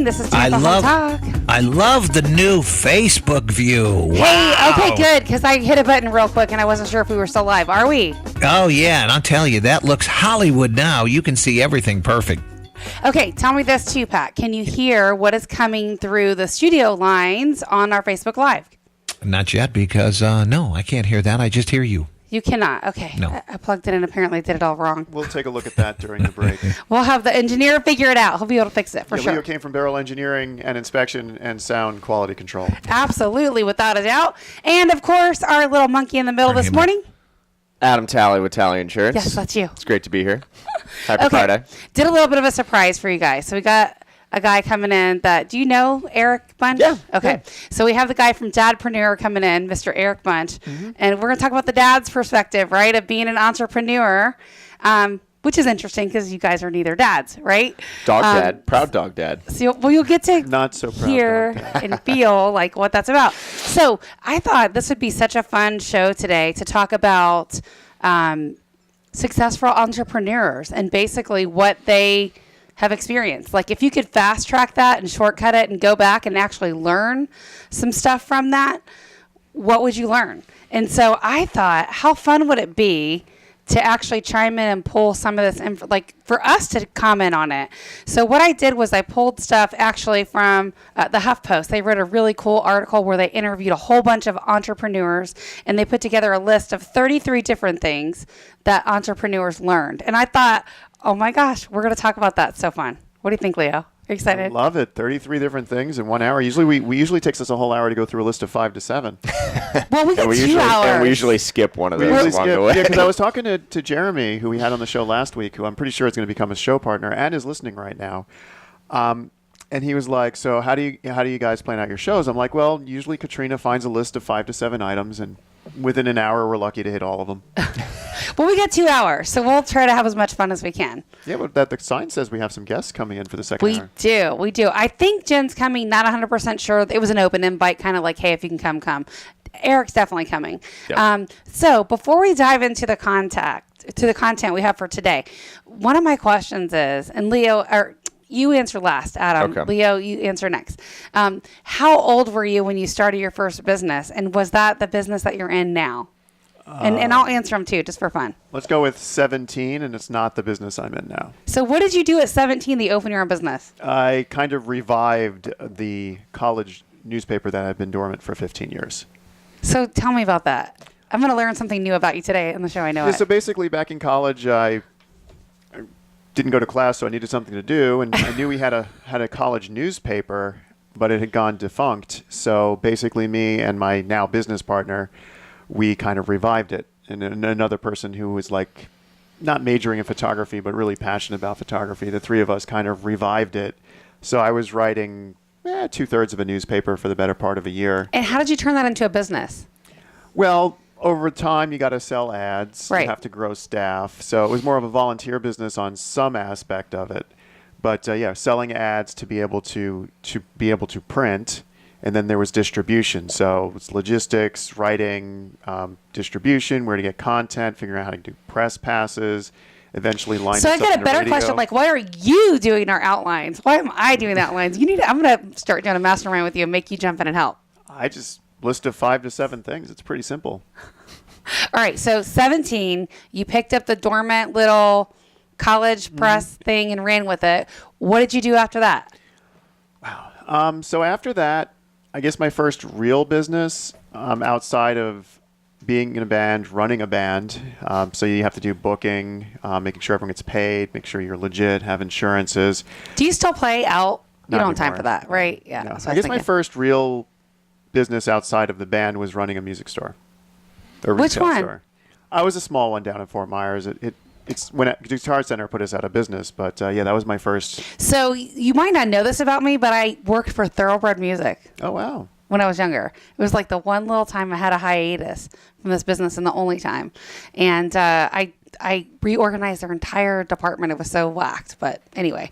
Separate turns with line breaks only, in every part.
morning. This is Tampa Home Talk.
I love the new Facebook view. Wow.
Hey, okay, good, because I hit a button real quick and I wasn't sure if we were still live. Are we?
Oh, yeah, and I'll tell you, that looks Hollywood now. You can see everything perfect.
Okay, tell me this too, Pat. Can you hear what is coming through the studio lines on our Facebook Live?
Not yet, because, no, I can't hear that. I just hear you.
You cannot. Okay.
No.
I plugged it in. Apparently did it all wrong.
We'll take a look at that during the break.
We'll have the engineer figure it out. He'll be able to fix it for sure.
Leo came from Beryl Engineering and Inspection and Sound Quality Control.
Absolutely, without a doubt. And, of course, our little monkey in the middle this morning.
Adam Talley with Talley Insurance.
Yes, that's you.
It's great to be here. Happy Friday.
Did a little bit of a surprise for you guys. So we got a guy coming in that, do you know Eric Bunch?
Yeah.
Okay. Yeah. So we have the guy from Dadpreneur coming in, Mr. Eric Bunch. And we're going to talk about the dad's perspective, right, of being an entrepreneur, which is interesting because you guys are neither dads, right?
Dog dad. Proud dog dad.
So you'll get to
Not so proud
hear
dog dad.
and feel like what that's about. So I thought this would be such a fun show today to talk about successful entrepreneurs and basically what they have experienced. Like if you could fast track that and shortcut it and go back and actually learn some stuff from that, what would you learn? And so I thought, how fun would it be to actually chime in and pull some of this, like for us to comment on it. So what I did was I pulled stuff actually from the HuffPost. They wrote a really cool article where they interviewed a whole bunch of entrepreneurs and they put together a list of 33 different things that entrepreneurs learned. And I thought, oh my gosh, we're going to talk about that. So fun. What do you think, Leo? Are you excited?
I love it. 33 different things in 1 hour. Usually we usually takes us a whole hour to go through a list of 5 to 7.
Well, we got 2 hours.
And we usually skip one of those along the way.
Yeah, because I was talking to Jeremy, who we had on the show last week, who I'm pretty sure is going to become a show partner and is listening right now. And he was like, so how do you guys plan out your shows? I'm like, well, usually Katrina finds a list of 5 to 7 items, and within an hour, we're lucky to hit all of them.
Well, we got 2 hours, so we'll try to have as much fun as we can.
Yeah, but the sign says we have some guests coming in for the second hour.
We do. I think Jen's coming, not 100% sure. It was an open invite, kind of like, hey, if you can come. Eric's definitely coming. Yep. So before we dive into the content we have for today, one of my questions is, and Leo, you answer last, Adam. Okay. Leo, you answer next. How old were you when you started your first business? And was that the business that you're in now? And I'll answer them too, just for fun.
Let's go with 17, and it's not the business I'm in now.
So what did you do at 17 to open your own business?
I kind of revived the college newspaper that had been dormant for 15 years.
So tell me about that. I'm going to learn something new about you today on the show. I know it.
So basically, back in college, I didn't go to class, so I needed something to do, and I knew we had a college newspaper, but it had gone defunct. So basically, me and my now business partner, we kind of revived it. And another person who was like not majoring in photography, but really passionate about photography, the three of us kind of revived it. So I was writing 2/3 of a newspaper for the better part of a year.
And how did you turn that into a business?
Well, over time, you got to sell ads.
Right.
You have to grow staff. So it was more of a volunteer business on some aspect of it. But selling ads to be able to print. And then there was distribution. So it's logistics, writing, distribution, where to get content, figuring out how to do press passes, eventually line
So I got a better question. Like, why are you doing our outlines? Why am I doing the outlines? I'm going to start doing a mastermind with you and make you jump in and help.
I just list of 5 to 7 things. It's pretty simple.
All right. So 17, you picked up the dormant little college press thing and ran with it. What did you do after that?
Wow. So after that, I guess my first real business outside of being in a band, running a band. So you have to do booking, making sure everyone gets paid, make sure you're legit, have insurances.
Do you still play out? You don't have time
anymore.
for that, right? Yeah.
No. I guess my first real business outside of the band was running a music store.
Which one?
Store. I was a small one down in Fort Myers. It's when Guitar Center put us out of business, but that was my first.
So you might not know this about me, but I worked for Thoroughbred Music.
Oh, wow.
When I was younger. It was like the one little time I had a hiatus from this business and the only time. And I reorganized their entire department. It was so whacked. But anyway,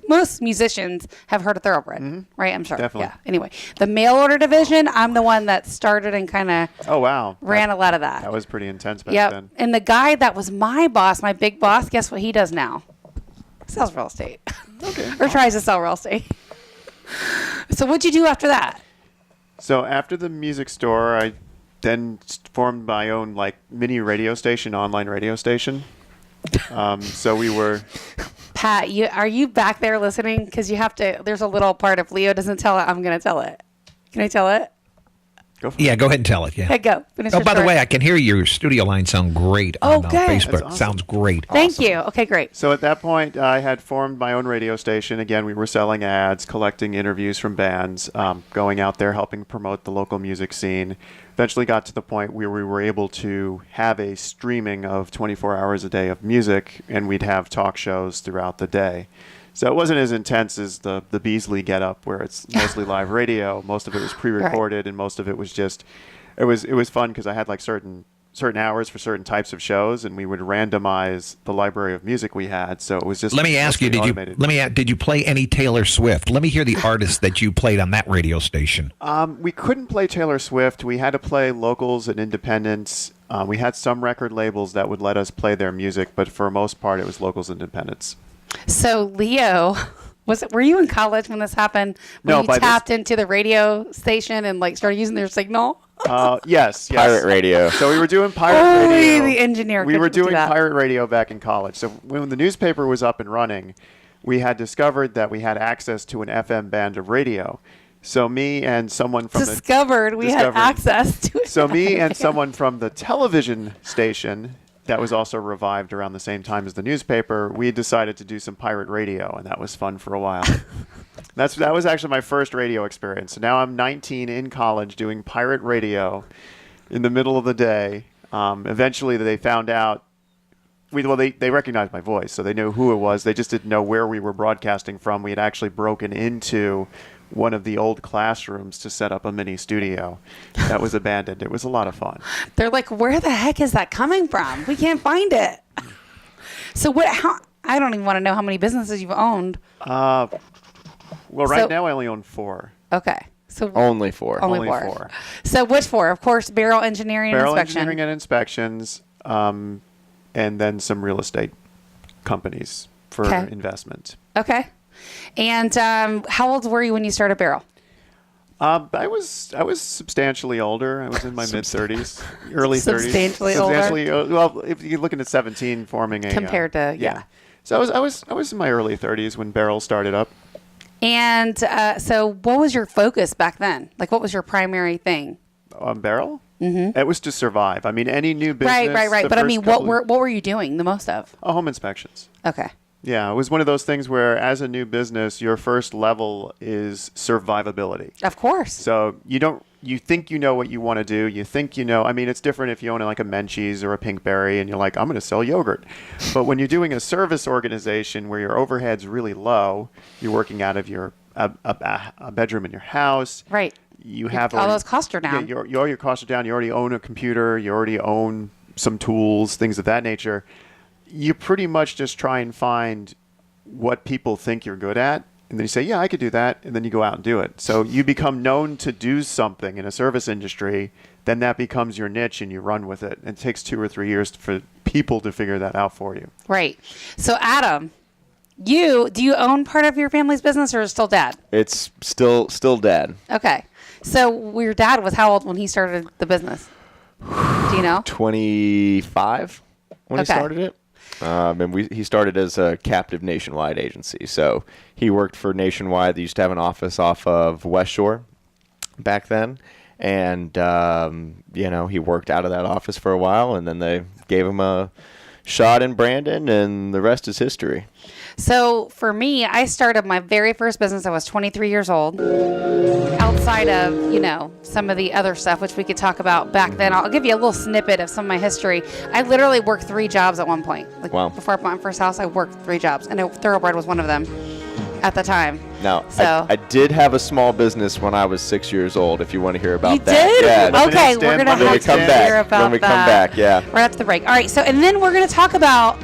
most musicians have heard of Thoroughbred, right? I'm sure.
Definitely.
Yeah. Anyway, the mail order division, I'm the one that started and kind of ran a lot of that.
That was pretty intense back then.
And the guy that was my boss, my big boss, guess what he does now? Sells real estate.
Okay.
Or tries to sell real estate. So what'd you do after that?
So after the music store, I then formed my own like mini radio station, online radio station. So we were.
Pat, are you back there listening? Because you have to. There's a little part if Leo doesn't tell it, I'm going to tell it. Can I tell it?
Go for
Yeah,
it.
go ahead and tell it. Yeah.
Okay, go. Finish
Oh,
your
by the
story.
way, I can hear your studio line sound great on
Okay.
Facebook.
That's awesome.
Sounds great.
Thank you. Okay, great.
So at that point, I had formed my own radio station. Again, we were selling ads, collecting interviews from bands, going out there helping promote the local music scene. Eventually got to the point where we were able to have a streaming of 24 hours a day of music, and we'd have talk shows throughout the day. So it wasn't as intense as the Beasley get-up, where it's mostly live radio. Most of it was pre-recorded, and most of it was just... It was fun because I had like certain hours for certain types of shows, and we would randomize the library of music we had. So it was just.
Let me ask you, did you play any Taylor Swift? Let me hear the artists that you played on that radio station.
We couldn't play Taylor Swift. We had to play locals and independents. We had some record labels that would let us play their music, but for the most part, it was locals and independents.
So Leo, were you in college when this happened? When
No,
you tapped into the radio station and like started using their signal?
Yes.
Pirate radio.
So we were doing pirate
Only
radio.
the engineer
We
could
were
do
doing
that.
pirate radio back in college. So when the newspaper was up and running, we had discovered that we had access to an FM band of radio. So me and someone from
Discovered we had access to it.
So me and someone from the television station that was also revived around the same time as the newspaper, we decided to do some pirate radio, and that was fun for a while. That was actually my first radio experience. So now I'm 19 in college doing pirate radio in the middle of the day. Eventually they found out, they recognized my voice, so they knew who it was. They just didn't know where we were broadcasting from. We had actually broken into one of the old classrooms to set up a mini studio that was abandoned. It was a lot of fun.
They're like, where the heck is that coming from? We can't find it. So I don't even want to know how many businesses you've owned.
Well, right now I only own 4.
Okay. So
Only 4.
Only 4. So which 4? Of course, Beryl Engineering and
Beryl
Inspection.
Engineering and Inspections, and then some real estate companies for investment.
Okay. And how old were you when you started Beryl?
I was substantially older. I was in my mid-30s, early 30s.
Substantially older?
Well, if you're looking at 17, forming a
Compared to, yeah.
So I was in my early 30s when Beryl started up.
And so what was your focus back then? Like, what was your primary thing?
Beryl? Mm-hmm. It was to survive. I mean, any new business.
Right. But I mean, what were you doing the most of?
Home inspections.
Okay.
Yeah, it was one of those things where, as a new business, your first level is survivability.
Of course.
So you think you know what you want to do. You think you know. I mean, it's different if you own like a Menchie's or a Pinkberry and you're like, I'm going to sell yogurt. But when you're doing a service organization where your overhead's really low, you're working out of a bedroom in your house.
Right.
You have
all those costs are down.
Yeah, all your costs are down. You already own a computer. You already own some tools, things of that nature. You pretty much just try and find what people think you're good at. And then you say, yeah, I could do that. And then you go out and do it. So you become known to do something in a service industry. Then that becomes your niche and you run with it. And it takes 2 or 3 years for people to figure that out for you.
Right. So Adam, do you own part of your family's business or is it still dad?
It's still dad.
Okay. So your dad was how old when he started the business? Do you know?
25 when he
Okay.
started it. And he started as a captive nationwide agency. So he worked for Nationwide. They used to have an office off of West Shore back then. And, he worked out of that office for a while. And then they gave him a shot in Brandon, and the rest is history.
So for me, I started my very first business. I was 23 years old. Outside of, some of the other stuff, which we could talk about back then. I'll give you a little snippet of some of my history. I literally worked 3 jobs at one point.
Wow.
Before I bought my first house, I worked 3 jobs. And Thoroughbred was one of them at the time.
Now,
So-
I did have a small business when I was 6 years old, if you want to hear about
You
that.
did?
Yeah.
Okay, we're going to
When we
have to
come back.
hear about
When we
that.
come back, yeah.
Right after the break. All right, so, and then we're going to talk about,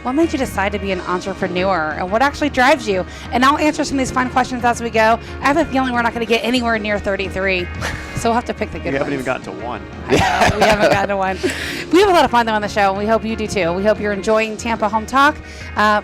what made you decide to be an entrepreneur and what actually drives you? And I'll answer some of these fun questions as we go. I have a feeling we're not going to get anywhere near 33. So we'll have to pick the good
We haven't
ones.
even gotten to one.
We haven't gotten to one. We have a lot of fun though on the show, and we hope you do too. We hope you're enjoying Tampa Home Talk.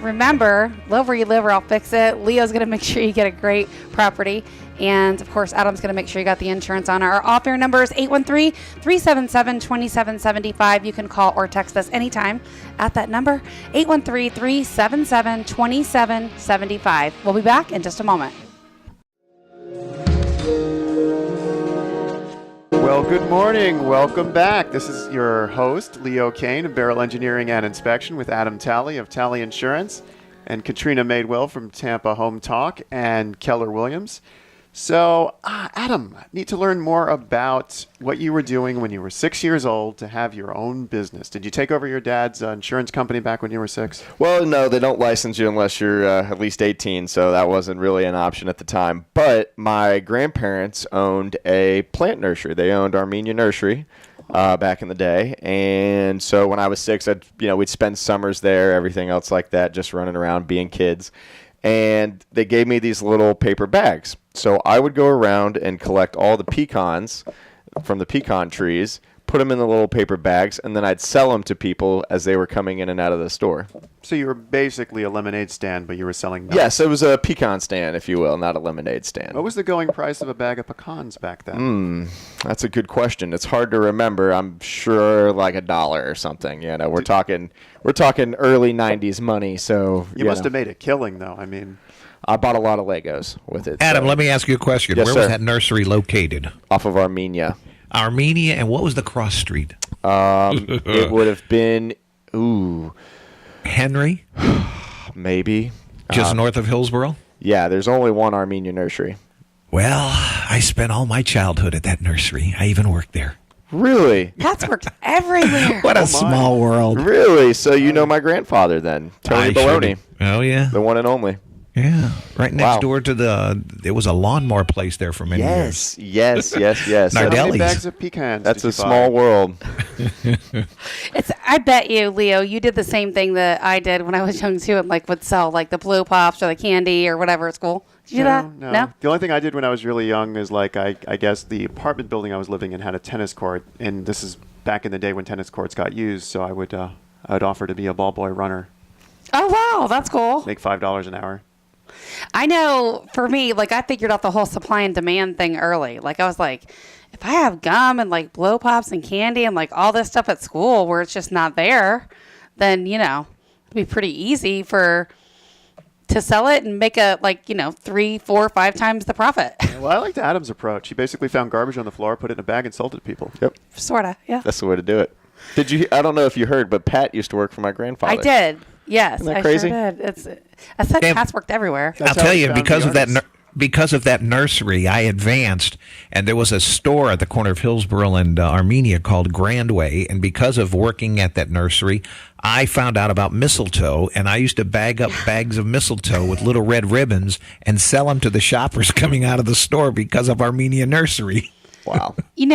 Remember, love where you live or I'll fix it. Leo's going to make sure you get a great property. And, of course, Adam's going to make sure you got the insurance on. Our off-air number is 813-377-2775. You can call or text us anytime at that number, 813-377-2775. We'll be back in just a moment.
Well, good morning. Welcome back. This is your host, Leo Cannyn of Beryl Engineering and Inspection with Adam Talley of Talley Insurance and Katrina Madewell from Tampa Home Talk and Keller Williams. So, Adam, I need to learn more about what you were doing when you were 6 years old to have your own business. Did you take over your dad's insurance company back when you were 6?
Well, no, they don't license you unless you're at least 18, so that wasn't really an option at the time. But my grandparents owned a plant nursery. They owned Armenia Nursery back in the day. And so when I was 6, we'd spend summers there, everything else like that, just running around being kids. And they gave me these little paper bags. So I would go around and collect all the pecans from the pecan trees, put them in the little paper bags, and then I'd sell them to people as they were coming in and out of the store.
So you were basically a lemonade stand, but you were selling nuts.
Yes, it was a pecan stand, if you will, not a lemonade stand.
What was the going price of a bag of pecans back then?
That's a good question. It's hard to remember. I'm sure like $1 or something. We're talking early 90s money. So
You must have made a killing, though. I mean,
I bought a lot of Legos with it.
Adam, let me ask you a question.
Yes,
Where
sir.
was that nursery located?
Off of Armenia.
Armenia, and what was the cross street?
It would have been,
Henry?
maybe.
Just north of Hillsborough?
Yeah, there's only one Armenia nursery.
Well, I spent all my childhood at that nursery. I even worked there.
Really?
Pat's worked everywhere.
What a small world.
Really? So you know my grandfather then, Tony
I sure
Baloney,
do. Oh, yeah.
the one and only.
Yeah. Right next
Wow.
door to there was a lawnmower place there for many years.
Yes.
how many
Nardelli's.
bags of pecans
That's
did
a
you
small
buy?
world.
I bet you, Leo, you did the same thing that I did when I was young too, and would sell the Blue Pops or the candy or whatever at school. Did you do that?
No. The only thing I did when I was really young is I guess the apartment building I was living in had a tennis court, and this is back in the day when tennis courts got used. So I would offer to be a ball boy runner,
Oh wow, that's cool.
make $5 an hour.
I know for me, I figured out the whole supply and demand thing early. I was like, if I have gum and Blow Pops and candy and all this stuff at school where it's just not there, then, it'd be pretty easy to sell it and make 3, 4, 5 times the profit.
Well, I liked Adam's approach. He basically found garbage on the floor, put it in a bag, and sold it to people.
Yep.
Sort of, yeah.
That's the way to do it. Did you? I don't know if you heard, but Pat used to work for my grandfather.
I did. Yes,
Isn't that
I
crazy?
sure did. I said
Damn.
Pat's worked everywhere.
I'll
how
tell
we
you,
found
because
the
of that
artists.
because of that nursery, I advanced, and there was a store at the corner of Hillsborough and Armenia called Grandway, and because of working at that nursery, I found out about mistletoe, and I used to bag up bags of mistletoe with little red ribbons and sell them to the shoppers coming out of the store because of Armenia Nursery.
Wow.
Pat
You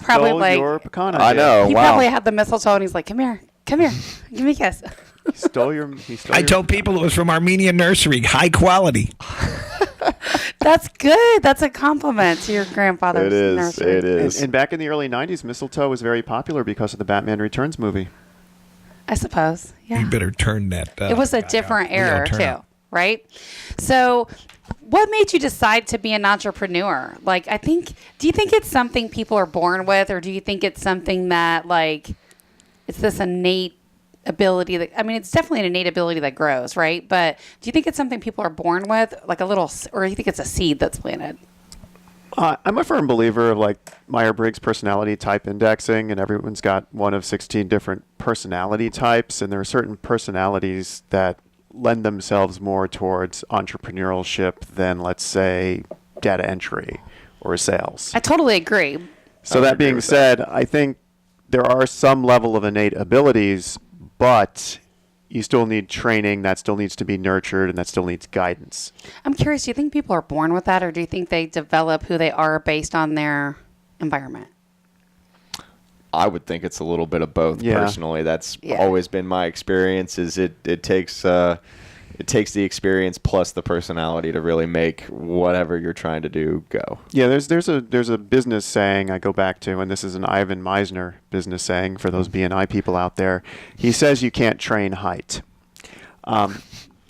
probably
stole your pecan
I
idea.
know.
he
wow.
probably had the mistletoe and he's like, come here, give me a kiss.
He stole your.
I told people it was from Armenia Nursery, high quality.
That's good. That's a compliment to your grandfather's
It is.
nursery.
It is.
And back in the early 90s, mistletoe was very popular because of the Batman Returns movie.
I suppose. Yeah.
You better turn that.
It was a
guy
different
up. Leo,
era
turn
too,
up.
right? So, what made you decide to be an entrepreneur? Do you think it's something people are born with, or do you think it's something that it's this innate ability it's definitely an innate ability that grows, right? But do you think it's something people are born with, or do you think it's a seed that's planted?
I'm a firm believer of Myers-Briggs personality type indexing, and everyone's got one of 16 different personality types, and there are certain personalities that lend themselves more towards entrepreneurship than, let's say, data entry or sales.
I totally agree.
So that being said, I think there are some level of innate abilities, but you still need training. That still needs to be nurtured, and that still needs guidance.
I'm curious, do you think people are born with that, or do you think they develop who they are based on their environment?
I would think it's a little bit of both.
Yeah.
Personally, that's
Yeah.
always been my experience. Is it takes it takes the experience plus the personality to really make whatever you're trying to do go.
Yeah, there's a business saying I go back to, and this is an Ivan Meisner business saying for those BNI people out there. He says you can't train height,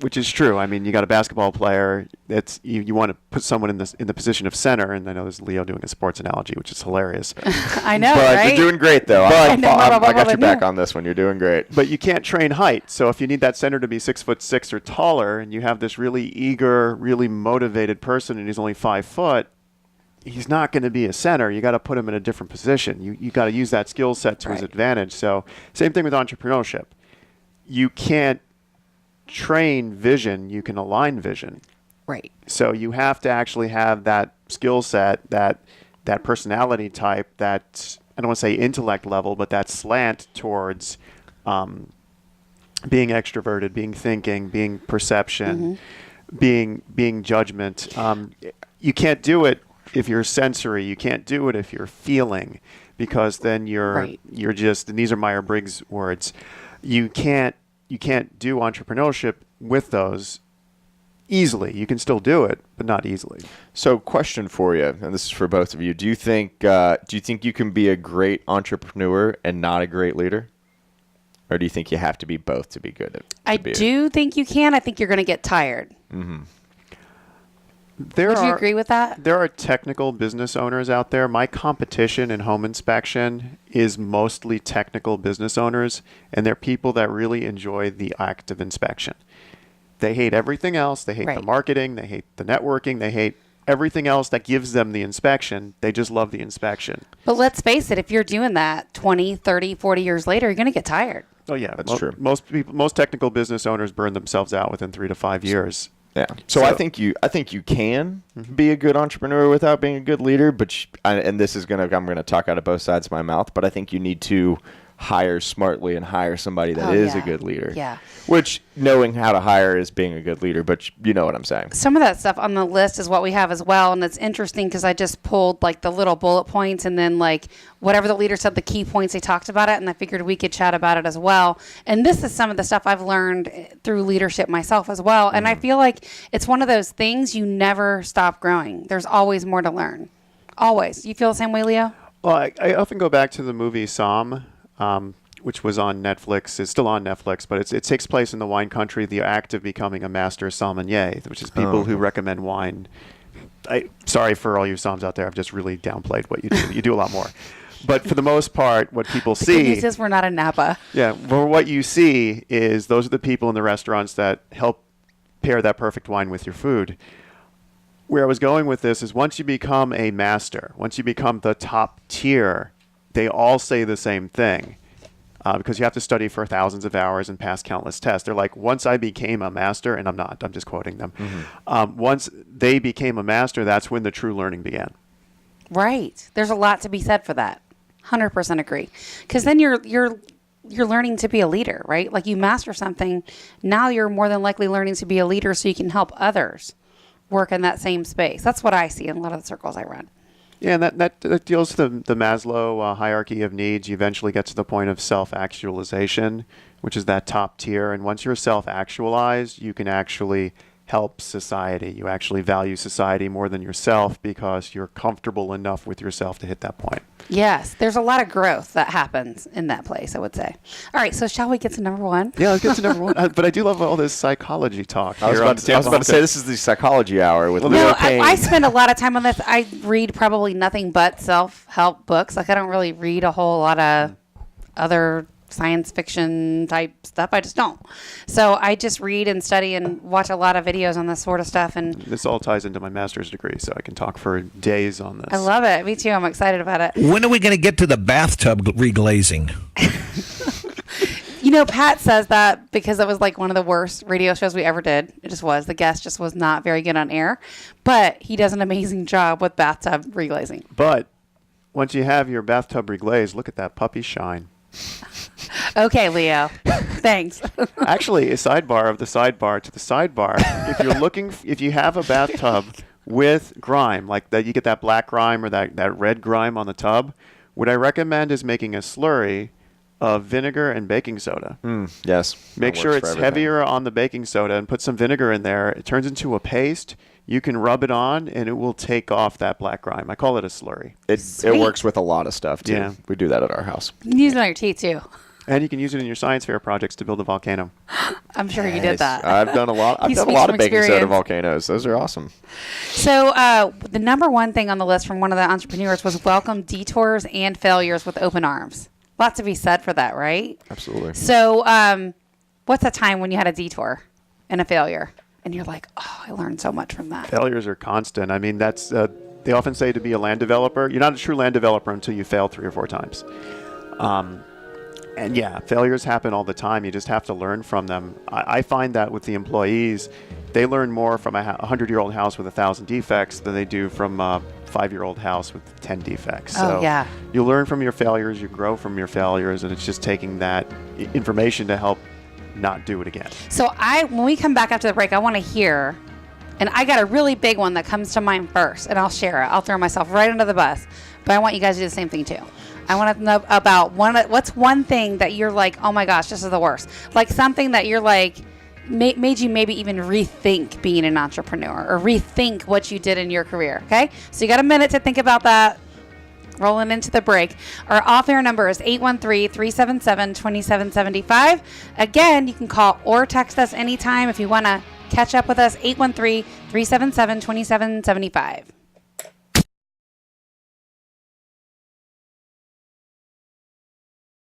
which is true. I mean, you got a basketball player. That's you want to put someone in the position of center, and I know there's Leo doing a sports analogy, which is hilarious.
I know,
But
right?
you're doing great, though.
I know,
I got your
I
back
know.
on this one. You're doing great.
But you can't train height. So if you need that center to be 6'6" or taller, and you have this really eager, really motivated person, and he's only 5 foot, he's not going to be a center. You got to put him in a different position. You got to use that skill set to his
Right.
advantage. So same thing with entrepreneurship. You can't train vision. You can align vision.
Right.
So you have to actually have that skill set, that personality type, that I don't want to say intellect level, but that slant towards being extroverted, being thinking, being perception, being judgment. You can't do it if you're sensory. You can't do it if you're feeling, because then
Right.
you're just. And these are Myers-Briggs words. You can't do entrepreneurship with those easily. You can still do it, but not easily.
So, question for you, and this is for both of you: Do you think you can be a great entrepreneur and not a great leader, or do you think you have to be both to be good at?
I do think you can. I think you're going to get tired. Would you agree with that?
There are technical business owners out there. My competition in home inspection is mostly technical business owners, and they're people that really enjoy the act of inspection. They hate everything else. They hate the
Right.
marketing. They hate the networking. They hate everything else that gives them the inspection. They just love the inspection.
But let's face it, if you're doing that 20, 30, 40 years later, you're going to get tired.
Oh yeah,
That's true.
Most technical business owners burn themselves out within 3 to 5 years.
Yeah. So I think you can be a good entrepreneur without being a good leader, but and this is I'm gonna talk out of both sides of my mouth, but I think you need to hire smartly and hire somebody that is a good leader.
Yeah.
Which knowing how to hire is being a good leader, but you know what I'm saying.
Some of that stuff on the list is what we have as well. And it's interesting because I just pulled like the little bullet points and then like whatever the leader said, the key points they talked about it. And I figured we could chat about it as well. And this is some of the stuff I've learned through leadership myself as well. And I feel like it's one of those things you never stop growing. There's always more to learn. Always. You feel the same way, Leo?
Well, I often go back to the movie Somm, which was on Netflix. It's still on Netflix, but it takes place in the wine country, the act of becoming a master sommelier, which is people who recommend wine. Sorry for all you somms out there. I've just really downplayed what you do. You do a lot more. But for the most part, what people
The
see...
good news is we're not in Napa.
Yeah, well, what you see is those are the people in the restaurants that help pair that perfect wine with your food. Where I was going with this is once you become a master, once you become the top tier, they all say the same thing. Because you have to study for thousands of hours and pass countless tests. They're like, once I became a master, and I'm not, I'm just quoting them. Once they became a master, that's when the true learning began.
Right. There's a lot to be said for that. 100% agree. Because then you're learning to be a leader, right? Like you master something, now you're more than likely learning to be a leader so you can help others work in that same space. That's what I see in a lot of the circles I run.
Yeah, and that deals with the Maslow hierarchy of needs. You eventually get to the point of self-actualization, which is that top tier. And once you're self-actualized, you can actually help society. You actually value society more than yourself because you're comfortable enough with yourself to hit that point.
Yes, there's a lot of growth that happens in that place, I would say. All right, so shall we get to number one?
Yeah, let's get to number one. But I do love all this psychology talk.
I was
here on
about to say this is the psychology hour with Leo
No,
Cannyn.
I spend a lot of time on this. I read probably nothing but self-help books. Like I don't really read a whole lot of other science fiction type stuff. I just don't. So I just read and study and watch a lot of videos on this sort of stuff. And
This all ties into my master's degree, so I can talk for days on this.
I love it. Me too. I'm excited about it.
When are we going to get to the bathtub reglazing?
You know, Pat says that because it was like one of the worst radio shows we ever did. It just was. The guest just was not very good on air. But he does an amazing job with bathtub reglazing.
But once you have your bathtub reglazed, look at that puppy shine.
Okay, Leo. Thanks.
Actually, a sidebar of the sidebar to the sidebar. If you have a bathtub with grime, like that, you get that black grime or that red grime on the tub, what I recommend is making a slurry of vinegar and baking soda.
Yes.
Make
that
sure
works
it's
for everything.
heavier on the baking soda and put some vinegar in there. It turns into a paste. You can rub it on and it will take off that black grime. I call it a slurry.
It
Sweet.
works with a lot of stuff, too.
Yeah.
We do that at our house.
You can use it on your teeth too.
And you can use it in your science fair projects to build a volcano.
I'm sure you
Yes.
did that.
I've done a lot. I've
He
done a
speaks
lot
from
of baking soda
experience.
volcanoes. Those are awesome.
So the number one thing on the list from one of the entrepreneurs was welcome detours and failures with open arms. Lots to be said for that, right?
Absolutely.
So what's a time when you had a detour and a failure and you're like, oh, I learned so much from that?
Failures are constant. I mean, that's they often say to be a land developer, you're not a true land developer until you fail 3 or 4 times. And yeah, failures happen all the time. You just have to learn from them. I find that with the employees, they learn more from a 100-year-old house with 1,000 defects than they do from a 5-year-old house with 10 defects.
Oh,
So
yeah.
you learn from your failures, you grow from your failures, and it's just taking that information to help not do it again.
So when we come back after the break, I want to hear, and I got a really big one that comes to mind first, and I'll share it. I'll throw myself right under the bus, but I want you guys to do the same thing too. I want to know about what's one thing that you're like, oh my gosh, this is the worst. Like something that you're like, made you maybe even rethink being an entrepreneur or rethink what you did in your career. Okay. So you got a minute to think about that. Rolling into the break. Our off-air number is 813-377-2775. Again, you can call or text us anytime if you want to catch up with us, 813-377-2775.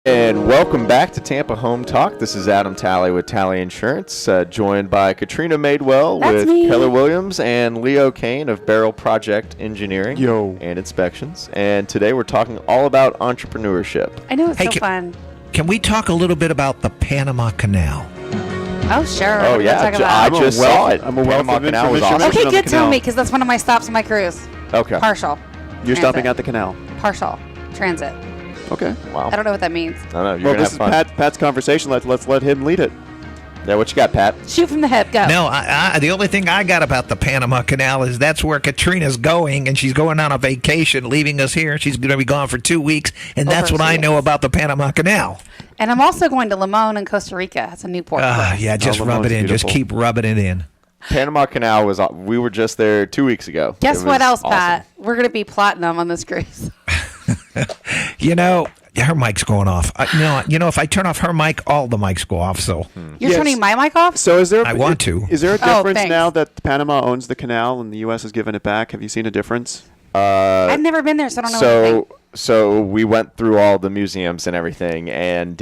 And welcome back to Tampa Home Talk. This is Adam Talley with Talley Insurance, joined by Katrina Madewell
That's
with
me.
Keller Williams and Leo Cannyn of Beryl Project Engineering
Yo.
and Inspections. And today we're talking all about entrepreneurship.
I know it's
Hey,
so fun.
Can we talk a little bit about the Panama Canal?
Oh, sure.
Oh,
We're
yeah.
gonna talk
I
about.
just saw it.
I'm a wealth
Panama
of
Canal was
information.
awesome.
Okay,
on the
good. Tell
canal.
me, because that's one of my stops on my cruise.
Okay.
Partial.
You're
transit.
stopping at the canal.
Partial transit.
Okay.
Wow.
I don't know what that means.
I don't know. You're
Well,
going
this
to
is
have fun.
Pat's conversation. Let's let him lead it.
Yeah, what you got, Pat?
Shoot from the hip. Go.
No, the only thing I got about the Panama Canal is that's where Katrina's going, and she's going on a vacation, leaving us here. She's going to be gone for 2 weeks, and that's what I know about the Panama Canal.
And I'm also going to Limon in Costa Rica. It's a new port. for us.
Yeah, just rub
Limon's
it in. Just
beautiful.
keep rubbing it in.
Panama Canal was. We were just there 2 weeks ago.
Guess
It
what
was
else,
awesome.
Pat? We're going to be platinum on this cruise.
You know, her mic's going off. If I turn off her mic, all the mics go off. So
You're
Yes.
turning my mic off?
So is there?
I want to.
Is there a
Oh,
difference
thanks.
now that Panama owns the canal and the U.S. has given it back? Have you seen a difference?
I've never been there, so I don't know anything.
So we went through all the museums and everything, and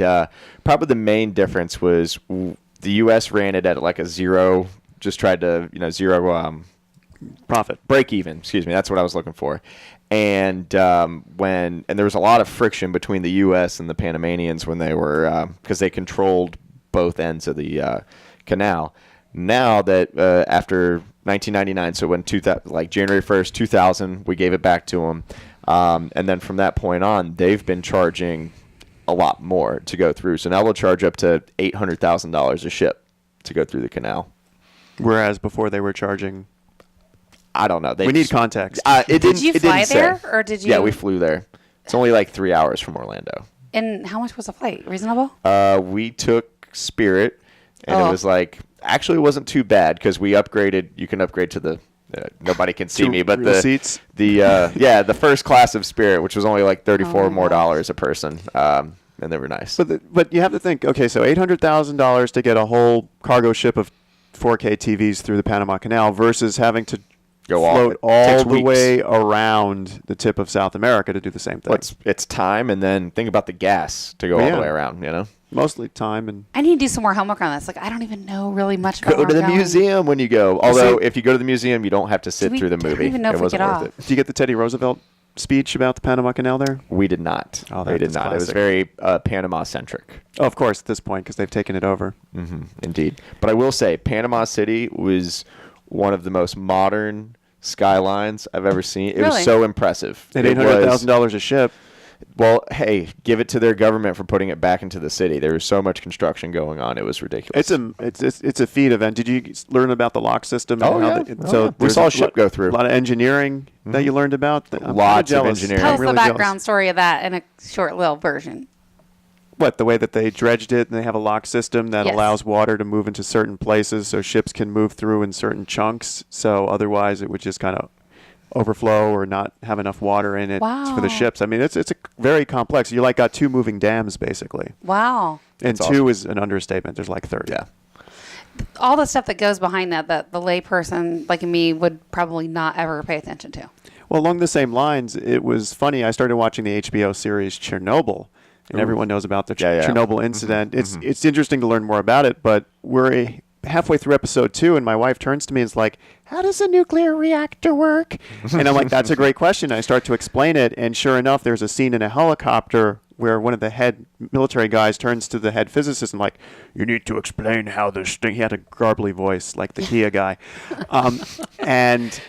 probably the main difference was the U.S. ran it at like a zero, just tried to zero
Profit.
break even. Excuse me, that's what I was looking for. And and there was a lot of friction between the U.S. and the Panamanians when they were because they controlled both ends of the canal. Now that after 1999, so when January 1st, 2000, we gave it back to them, and then from that point on, they've been charging a lot more to go through. So now they'll charge up to $800,000 a ship to go through the canal.
Whereas before they were charging.
I don't know.
We need context.
Did you fly there, or did you?
Yeah, we flew there. It's only like 3 hours from Orlando.
And how much was the flight? Reasonable?
We took Spirit, and
Oh.
it was actually it wasn't too bad because we upgraded. You can upgrade to the nobody can see
To
me, but
real
the
seats?
the first class of Spirit, which was only like $34
Oh,
more
gosh.
dollars a person, and they were nice.
But you have to think. Okay, so $800,000 to get a whole cargo ship of 4K TVs through the Panama Canal versus having to float all
takes
the
weeks.
way around the tip of South America to do the same thing.
Well, it's time, and then think about the gas to go all
Yeah.
the way around. You know,
Mostly time and.
I need to do some more homework on this. Like, I don't even know really much about
go
where
to
I'm
the
going.
museum when you go. Although
see-
if you go to the museum, you don't have to sit
we-
through the
I don't
movie.
even know
It
if we
wasn't
get
worth
off.
it.
Do you get the Teddy Roosevelt speech about the Panama Canal there?
We did not.
Oh,
we did
that's
not. It was
classic.
very Panama centric.
Oh, of course, at this point, because they've taken it over.
Indeed. But I will say, Panama City was one of the most modern skylines I've ever seen. It
Really?
was so impressive.
At
It was-
$800,000 a ship.
Well, hey, give it to their government for putting it back into the city. There was so much construction going on. It was ridiculous.
It's a feat event. Did you learn about the lock system?
Oh,
how
yeah.
they-
Oh,
so
yeah. We
there's
saw a ship go through.
A lot of engineering that you learned about. I'm kinda
Lots of
jealous.
engineering.
Tell
I'm
us
really
the background
jealous.
story of that in a short little version.
What, the way that they dredged it, and they have a lock system that
Yes.
allows water to move into certain places so ships can move through in certain chunks. So otherwise it would just kind of overflow or not have enough water in it for the
Wow.
ships. I mean, it's a very complex. You like got 2 moving dams basically.
Wow.
And
That's
2
awesome.
is an understatement. There's like 30.
Yeah.
All the stuff that goes behind that the layperson like me would probably not ever pay attention to.
Well, along the same lines, it was funny. I started watching the HBO series Chernobyl, and everyone knows about the
Yeah, yeah.
Chernobyl incident. It's interesting to learn more about it, but we're halfway through episode 2, and my wife turns to me and is like, "How does a nuclear reactor work?" And I'm like, "That's a great question." I start to explain it, and sure enough, there's a scene in a helicopter where one of the head military guys turns to the head physicist and like, "You need to explain how this thing." He had a garbly voice like the Kia guy, and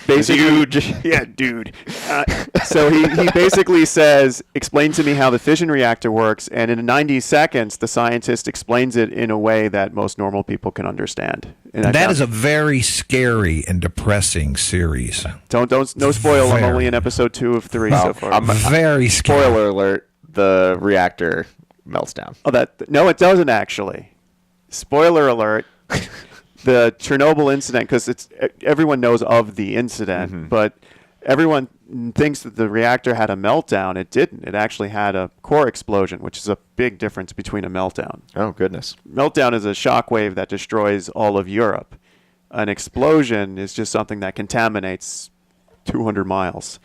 basically, yeah, dude. So he basically says, "Explain to me how the fission reactor works," and in 90 seconds, the scientist explains it in a way that most normal people can understand. And I
That
found-
is a very scary and depressing series.
no spoil. I'm
Very.
only in episode 2 of 3 so far.
Very scary.
Spoiler alert: the reactor melts down.
No, it doesn't actually. Spoiler alert. The Chernobyl incident, because everyone knows of the incident, but everyone thinks that the reactor had a meltdown. It didn't. It actually had a core explosion, which is a big difference between a meltdown.
Oh goodness.
Meltdown is a shock wave that destroys all of Europe. An explosion is just something that contaminates 200 miles.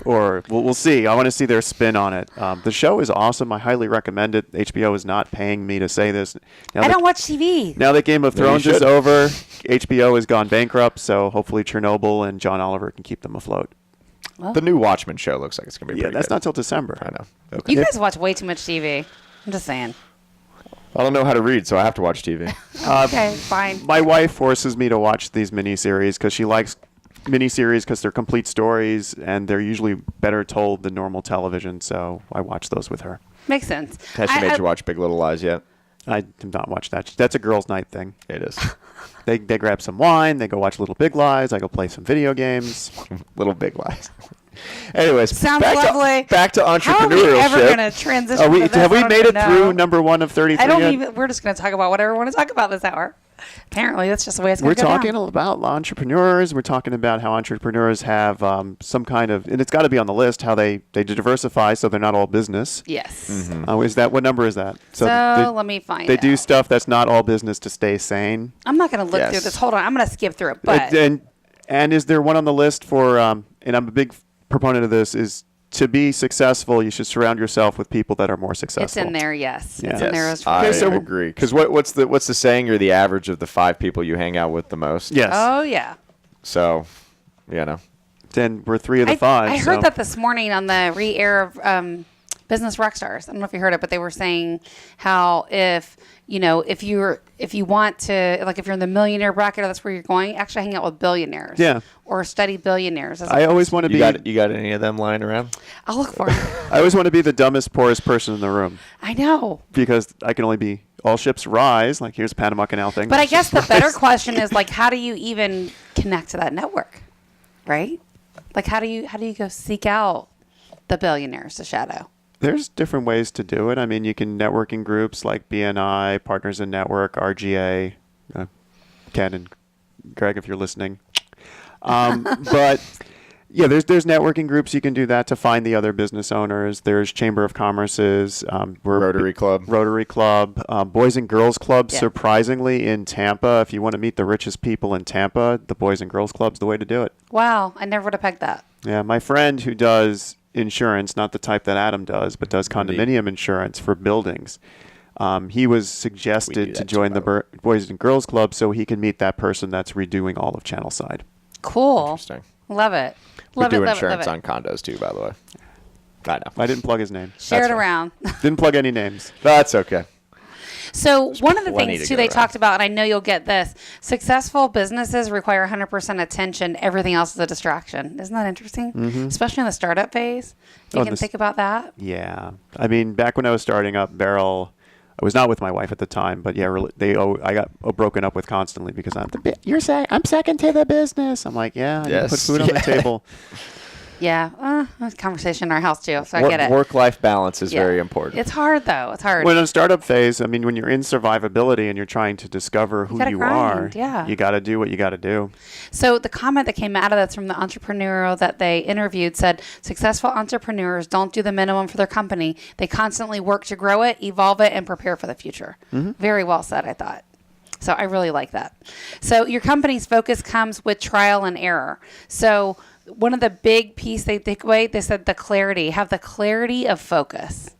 Or we'll see. I want to see their spin on it. The show is awesome. I highly recommend it. HBO is not paying me to say this. Now
I
that-
don't watch TV.
Now that Game of
Maybe you
Thrones is
should.
over, HBO has gone bankrupt, so hopefully Chernobyl and John Oliver can keep them afloat.
The new Watchmen show looks like it's gonna be
Yeah,
pretty
that's
good.
not till December.
I know. Okay.
You guys watch way too much TV. I'm just saying.
I don't know how to read, so I have to watch TV.
Okay, fine.
My wife forces me to watch these miniseries because she likes miniseries because they're complete stories and they're usually better told than normal television. So I watch those with her.
Makes sense.
Has she
I-
made
I-
you watch Big Little Lies yet?
I do not watch that. That's a girls' night thing.
It is.
They grab some wine. They go watch Little Big Lies. I go play some video games.
Little Big Lies. Anyways,
Sounds
back
lovely.
back to
How are
entrepreneurial
we ever
shit.
going to transition?
Have we
to this? I don't
made
even
it through
know.
number 1 of 33
I don't
yet?
even. We're just going to talk about whatever we want to talk about this hour. Apparently, that's just the way it's going
We're
to go
talking
down.
about entrepreneurs. We're talking about how entrepreneurs have some kind of, and it's got to be on the list, how they diversify so they're not all business.
Yes.
Is that, what number is that?
So
they,
let me find.
they do
out.
stuff that's not all business to stay sane.
I'm not going to look
Yes.
through this. Hold on. I'm going to skip through it. But
And is there one on the list for, and I'm a big proponent of this, is to be successful, you should surround yourself with people that are more successful.
it's in there. Yes.
Yeah.
It's in there.
Yes,
As
I
Okay, so-
agree. Because what's the saying? You're the average of the 5 people you hang out with the most.
Yes.
Oh yeah.
So, you know.
Then we're 3 of the 5.
I heard
so-
that this morning on the re-air of Business Rockstars. I don't know if you heard it, but they were saying how if you want to, like, if you're in the millionaire bracket, or that's where you're going, actually hang out with billionaires.
Yeah.
Or study billionaires.
I always want to
You
be.
got any of them lying around?
I'll look for them.
I always want to be the dumbest, poorest person in the room
I know.
because I can only be all ships rise. Like here's Panama Canal thing.
But I guess the better question is, like, how do you even connect to that network, right? Like, how do you go seek out the billionaires to shadow?
There's different ways to do it. I mean, you can network in groups like BNI, Partners in Network, RGA, Ken and Greg, if you're listening. But yeah, there's networking groups you can do that to find the other business owners. There's Chamber of Commerce's,
Rotary Club.
Boys and Girls Club.
Yeah.
Surprisingly, in Tampa, if you want to meet the richest people in Tampa, the Boys and Girls Club's the way to do it.
Wow, I never would have pegged that.
Yeah, my friend who does insurance, not the type that Adam does, but does condominium insurance for buildings. He was
We do
suggested to
that
join
too,
the
by the
Boys and Girls Club so he can meet that person that's redoing all of Channelside.
Cool.
Interesting.
Love it.
We
Love
do
it. Love it.
insurance
Love it.
on condos too, by the way. I know.
I didn't plug his name.
Share it
That's fine.
around.
Didn't plug any names.
That's okay.
So one of the
plenty
things
to
too
go
they
around.
talked about, and I know you'll get this: successful businesses require 100% attention. Everything else is a distraction. Isn't that interesting? Especially in the startup phase, you
Oh,
can
this-
think about that.
Yeah. I mean, back when I was starting up Beryl, I was not with my wife at the time, but yeah, I got broken up with constantly because I'm second to the business. I'm like, yeah, I need to put
Yes.
food on the
Yeah.
table.
Yeah, that's a conversation in our house too, so I get it.
Work-life balance is
Yeah.
very important.
It's hard though. It's hard.
When in a startup phase, I mean, when you're in survivability and you're trying to discover who
gotta
you
grind,
are,
yeah.
you got to do what you got to do.
So the comment that came out of that's from the entrepreneur that they interviewed said, successful entrepreneurs don't do the minimum for their company. They constantly work to grow it, evolve it, and prepare for the future. Very well said, I thought. So I really like that. So your company's focus comes with trial and error. So one of the big piece they take away, they said the clarity, have the clarity of focus.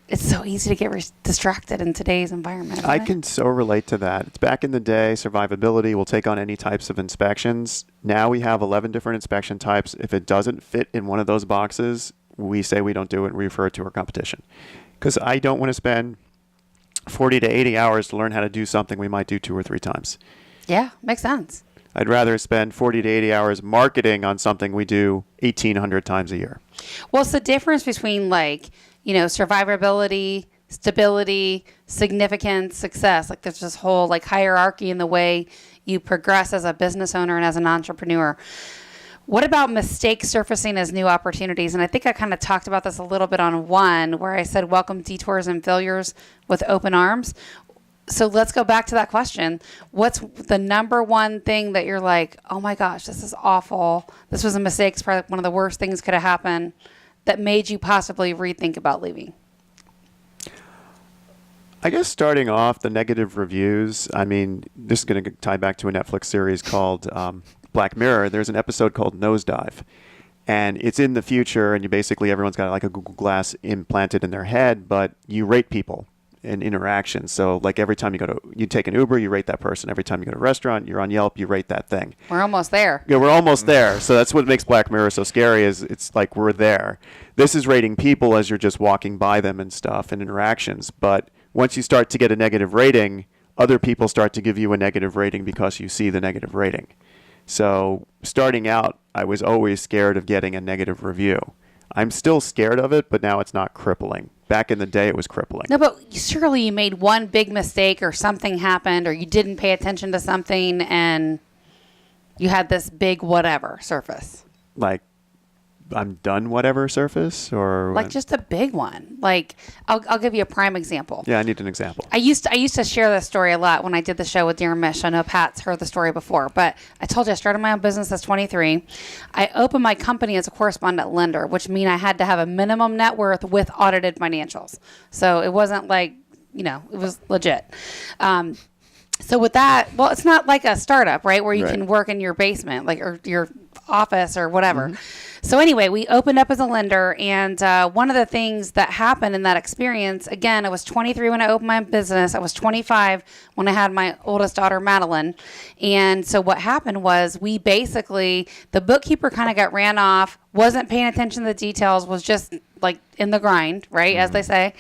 It's so easy to get distracted in today's environment.
I can so relate to that. It's back in the day, survivability will take on any types of inspections. Now we have 11 different inspection types. If it doesn't fit in one of those boxes, we say we don't do it and refer it to our competition. Because I don't want to spend 40 to 80 hours to learn how to do something we might do 2 or 3 times.
Yeah, makes sense.
I'd rather spend 40 to 80 hours marketing on something we do 1,800 times a year.
Well, it's the difference between survivability, stability, significance, success. Like there's this whole hierarchy in the way you progress as a business owner and as an entrepreneur. What about mistakes surfacing as new opportunities? And I think I kind of talked about this a little bit on one where I said, welcome detours and failures with open arms. So let's go back to that question. What's the number one thing that you're like, oh my gosh, this is awful. This was a mistake. It's probably one of the worst things could have happened that made you possibly rethink about leaving?
I guess starting off, the negative reviews, I mean, this is going to tie back to a Netflix series called Black Mirror. There's an episode called Nosedive. And it's in the future, and everyone's got like a Google Glass implanted in their head, but you rate people and interactions. So every time you take an Uber, you rate that person. Every time you go to a restaurant, you're on Yelp, you rate that thing.
We're almost there.
Yeah, we're almost there. So that's what makes Black Mirror so scary is it's like we're there. This is rating people as you're just walking by them and stuff and interactions. But once you start to get a negative rating, other people start to give you a negative rating because you see the negative rating. So starting out, I was always scared of getting a negative review. I'm still scared of it, but now it's not crippling. Back in the day, it was crippling.
No, but surely you made one big mistake or something happened or you didn't pay attention to something and you had this big whatever surface.
Like, I'm done whatever surface? Or
just a big one. I'll give you a prime example.
Yeah, I need an example.
I used to share this story a lot when I did the show with Dear Mish. I know Pat's heard the story before, but I told you I started my own business at 23. I opened my company as a correspondent lender, which means I had to have a minimum net worth with audited financials. So it wasn't it was legit. So with that, well, it's not like a startup, right? Where you can work in your basement, or your office or whatever. Mm-hmm. So anyway, we opened up as a lender, and one of the things that happened in that experience, again, I was 23 when I opened my business. I was 25 when I had my oldest daughter, Madeline. And so what happened was the bookkeeper kind of got ran off, wasn't paying attention to the details, was just in the grind, right, as they say.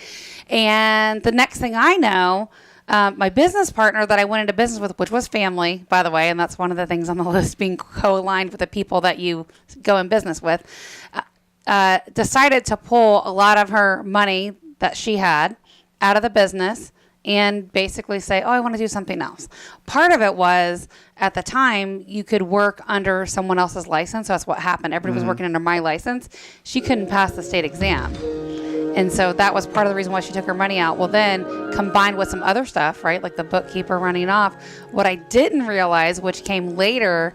And the next thing I know, my business partner that I went into business with, which was family, by the way, and that's one of the things on the list, being co-aligned with the people that you go in business with, decided to pull a lot of her money that she had out of the business and basically say, oh, I want to do something else. Part of it was, at the time, you could work under someone else's license. So that's what happened. Everybody was working under my license. She couldn't pass the state exam. And so that was part of the reason why she took her money out. Well, then combined with some other stuff, right, like the bookkeeper running off, what I didn't realize, which came later,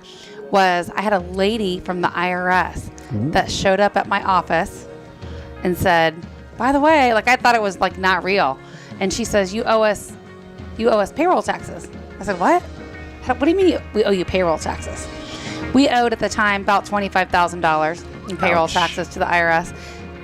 was I had a lady from the IRS that showed up at my office and said, by the way, I thought it was not real. And she says, you owe us payroll taxes. I said, what? What do you mean we owe you payroll taxes? We owed at the time about $25,000 in payroll taxes to the IRS.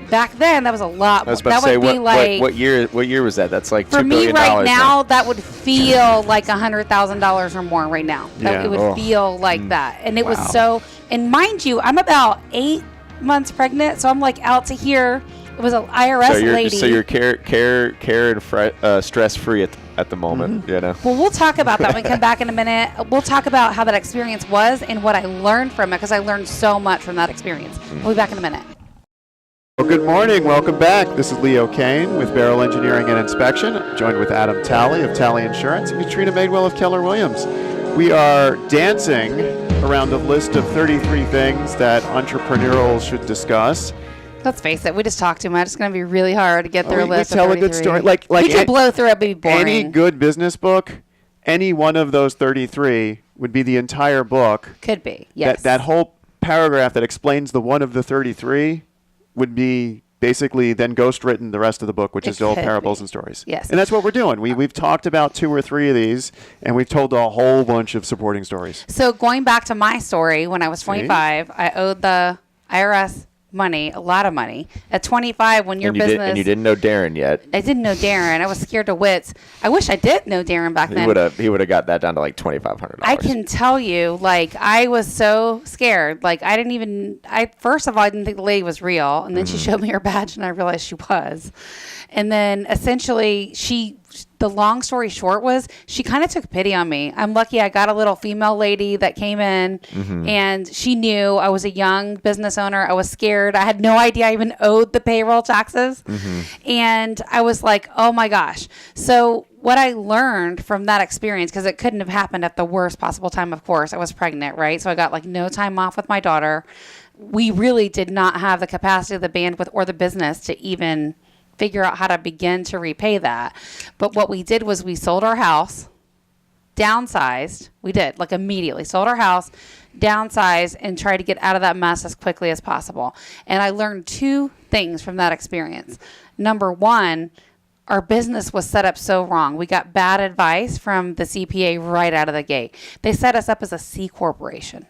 Back then, that was a lot.
I was about to say, what year was that? That's like
for
$2
me
billion
right now,
now.
that would feel like $100,000 or more right now.
Yeah.
It would feel like that. And it was so, and mind you, I'm about 8 months pregnant, so I'm out to here. It was an IRS lady.
So you're care and stress free at the moment,
Well, we'll talk about that when we come back in a minute. We'll talk about how that experience was and what I learned from it, because I learned so much from that experience. We'll be back in a minute.
Well, good morning. Welcome back. This is Leo Cannyn with Beryl Engineering and Inspection, joined with Adam Talley of Talley Insurance and Katrina Madewell of Keller Williams. We are dancing around a list of 33 things that entrepreneurs should discuss.
Let's face it, we just talk too much. It's going to be really hard to get through a list
We tell
of
a good
33.
story. Like
we could blow through it, but it'd be boring.
Any good business book, any one of those 33 would be the entire book.
Could be, yes.
That whole paragraph that explains the one of the 33 would be basically then ghostwritten the rest of the book, which is all parables and stories.
Yes.
And that's what we're doing. We've talked about 2 or 3 of these, and we've told a whole bunch of supporting stories.
So going back to my story, when I was 25, I owed the IRS money, a lot of money. At 25, when your business...
And you didn't know Darren yet.
I didn't know Darren. I was scared to wits. I wish I did know Darren back then.
He would have got that down to like $2,500.
I can tell you, like, I was so scared. Like, first of all, I didn't think the lady was real. And then she showed me her badge and I realized she was. And then essentially the long story short was she kind of took pity on me. I'm lucky I got a little female lady that came in and she knew I was a young business owner. I was scared. I had no idea I even owed the payroll taxes. And I was like, oh my gosh. So what I learned from that experience, because it couldn't have happened at the worst possible time, of course. I was pregnant, right? So I got like no time off with my daughter. We really did not have the capacity, the bandwidth, or the business to even figure out how to begin to repay that. But what we did was we sold our house, downsized. We did, like, immediately sold our house, downsized, and tried to get out of that mess as quickly as possible. And I learned 2 things from that experience. Number 1, our business was set up so wrong. We got bad advice from the CPA right out of the gate. They set us up as a C corporation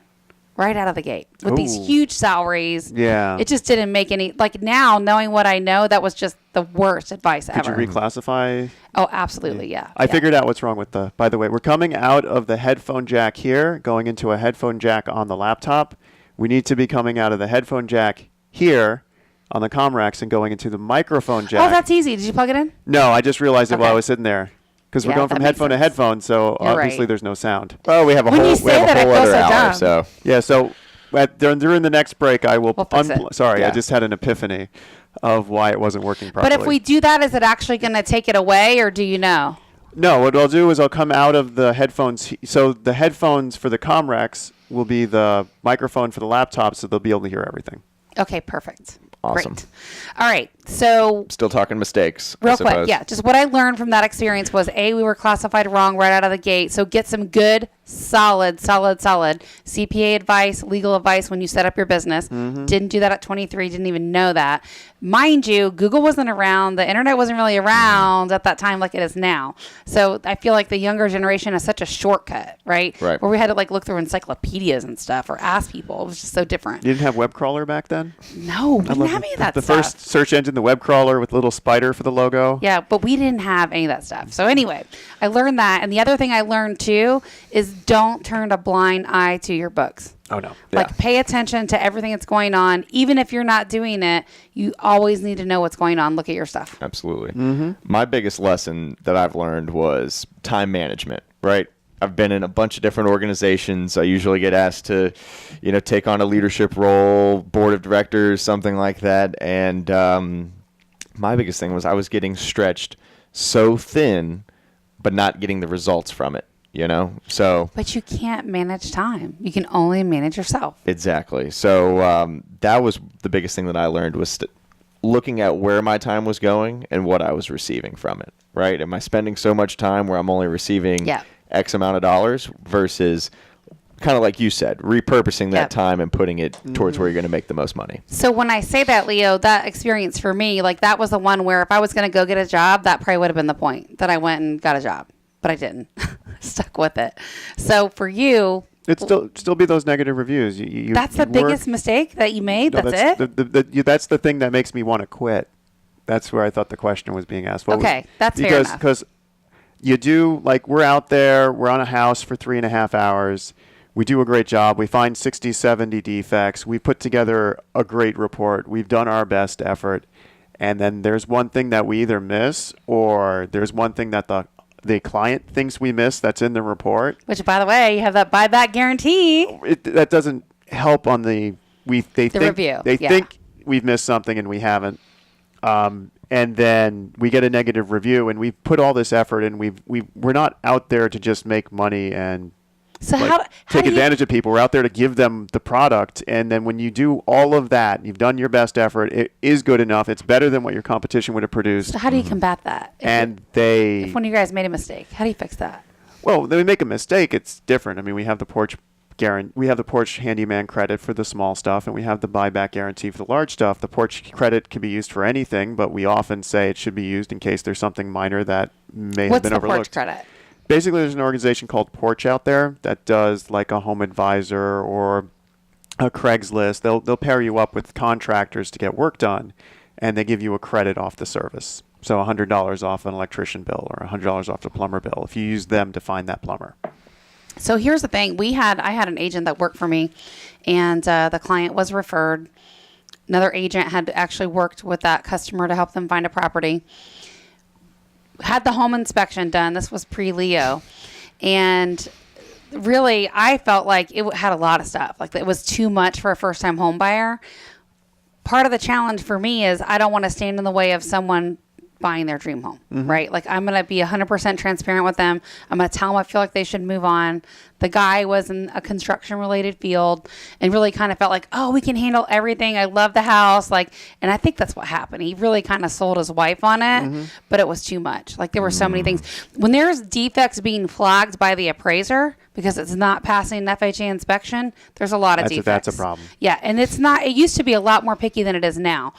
right out of the gate with these huge salaries.
Yeah.
It just didn't make any, like, now knowing what I know, that was just the worst advice ever.
Could you reclassify?
Oh, absolutely. Yeah.
I figured out what's wrong with by the way, we're coming out of the headphone jack here, going into a headphone jack on the laptop. We need to be coming out of the headphone jack here on the comm racks and going into the microphone jack.
Oh, that's easy. Did you plug it in?
No, I just realized it while
Okay.
I was sitting there. Because we're
Yeah,
going from
that makes
headphone to
sense.
headphone, so
You're
obviously
right.
there's no sound.
Oh, we have a
When
whole,
you
we
say
have
that,
a
it
whole
feels
other
so
hour.
dumb.
So
Yeah, so during the next break, I will...
We'll fix it.
Sorry, I
Yeah.
just had an epiphany of why it wasn't working properly.
But if we do that, is it actually going to take it away, or do you know?
No, what I'll do is I'll come out of the headphones. So the headphones for the comm racks will be the microphone for the laptop, so they'll be able to hear everything.
Okay, perfect.
Awesome.
Great. All right. So
still talking mistakes. I
real quick,
suppose.
yeah, just what I learned from that experience was, we were classified wrong right out of the gate. So get some good, solid CPA advice, legal advice when you set up your business. Didn't do that at 23, didn't even know that. Mind you, Google wasn't around. The internet wasn't really around at that time like it is now. So I feel like the younger generation has such a shortcut, right?
Right.
Where we had to like look through encyclopedias and stuff or ask people. It was just so different.
You didn't have web crawler back then?
No, we didn't have any of that
The
stuff.
first search engine, the web crawler with a little spider for the logo.
Yeah, but we didn't have any of that stuff. So anyway, I learned that. And the other thing I learned too is don't turn a blind eye to your books.
Oh, no.
Like pay attention to everything that's going on. Even if you're not doing it, you always need to know what's going on. Look at your stuff.
Absolutely. My biggest lesson that I've learned was time management, right? I've been in a bunch of different organizations. I usually get asked to, take on a leadership role, board of directors, something like that. And my biggest thing was I was getting stretched so thin, but not getting the results from it, So
But you can't manage time. You can only manage yourself.
exactly. So that was the biggest thing that I learned was looking at where my time was going and what I was receiving from it, right? Am I spending so much time where I'm only receiving X amount of dollars versus kind of like you said, repurposing that time and putting it towards where you're going to make the most money.
So when I say that, Leo, that experience for me, like that was the one where if I was going to go get a job, that probably would have been the point that I went and got a job, but I didn't. Stuck with it. So for you,
It'd still be those negative reviews.
That's the biggest mistake that you made?
No,
that's it?
That's the thing that makes me want to quit. That's where I thought the question was being asked.
That's fair enough.
Because you do, like, we're out there, we're on a house for 3.5 hours. We do a great job. We find 60, 70 defects. We put together a great report. We've done our best effort. And then there's one thing that we either miss, or there's one thing that the client thinks we miss that's in the report.
Which, by the way, you have that buyback guarantee.
That doesn't help on the
review.
They think we've missed something and we haven't. And then we get a negative review, and we've put all this effort in. We're not out there to just make money and
So
like,
how
take
do you-
advantage of people. We're out there to give them the product, and then when you do all of that, you've done your best effort. It is good enough. It's better than what your competition would have produced.
So how do you combat that?
And they,
If one of you guys made a mistake, how do you fix that?
well, they make a mistake. It's different. I mean, we have the porch we have the porch handyman credit for the small stuff, and we have the buyback guarantee for the large stuff. The porch credit can be used for anything, but we often say it should be used in case there's something minor that may have
What's
been
the
overlooked.
porch credit?
Basically, there's an organization called Porch out there that does like a Home Advisor or a Craigslist. They'll pair you up with contractors to get work done, and they give you a credit off the service. So $100 off an electrician bill or $100 off a plumber bill if you use them to find that plumber.
So here's the thing. I had an agent that worked for me, and the client was referred. Another agent had actually worked with that customer to help them find a property. Had the home inspection done. This was pre-Leo. And really, I felt like it had a lot of stuff. Like it was too much for a first-time home buyer. Part of the challenge for me is I don't want to stand in the way of someone buying their dream home, right? Like I'm going to be 100% transparent with them. I'm going to tell them I feel like they should move on. The guy was in a construction related field and really kind of felt like, oh, we can handle everything. I love the house. Like, and I think that's what happened. He really kind of sold his wife on it, but it was too much. Like there were so many things. When there's defects being flagged by the appraiser because it's not passing an FHA inspection, there's a lot of defects.
That's a problem.
Yeah. And it used to be a lot more picky than it is now.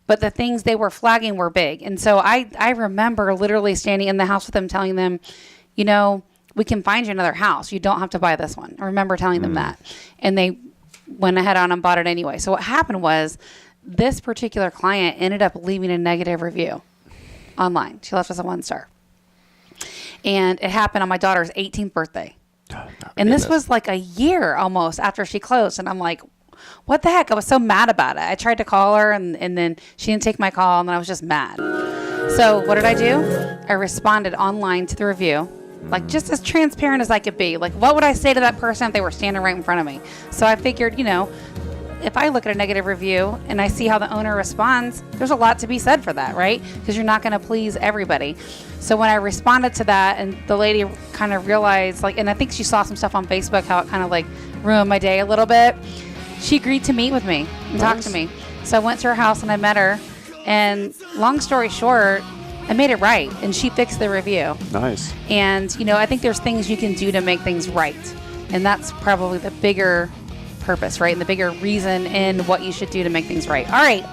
But the things they were flagging were big. And so I remember literally standing in the house with them telling them, you know, we can find you another house. You don't have to buy this one. I remember telling them that. And they went ahead on and bought it anyway. So what happened was this particular client ended up leaving a negative review online. She left us a 1-star. And it happened on my daughter's 18th birthday. And this was like a year almost after she closed. And I'm like, what the heck? I was so mad about it. I tried to call her and then she didn't take my call and then I was just mad. So what did I do? I responded online to the review, like just as transparent as I could be. Like what would I say to that person if they were standing right in front of me? So I figured, you know, if I look at a negative review and I see how the owner responds, there's a lot to be said for that, right? Because you're not going to please everybody. So when I responded to that and the lady kind of realized, like, and I think she saw some stuff on Facebook, how it kind of like ruined my day a little bit. She agreed to meet with me and talk to me. So I went to her house and I met her. And long story short, I made it right. And she fixed the review.
Nice.
And, you know, I think there's things you can do to make things right. And that's probably the bigger purpose, right? And the bigger reason in what you should do to make things right. All right.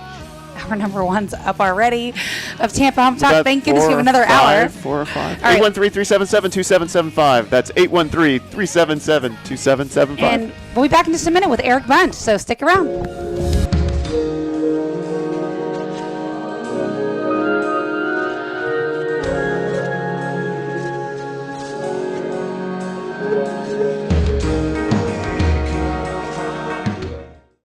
Our number one's up already of Tampa Home Talk. Thank goodness we have another hour.
4 or 5.
All right.
813-377-2775. That's 813-377-2775.
And we'll be back in just a minute with Eric Bunch. So stick around.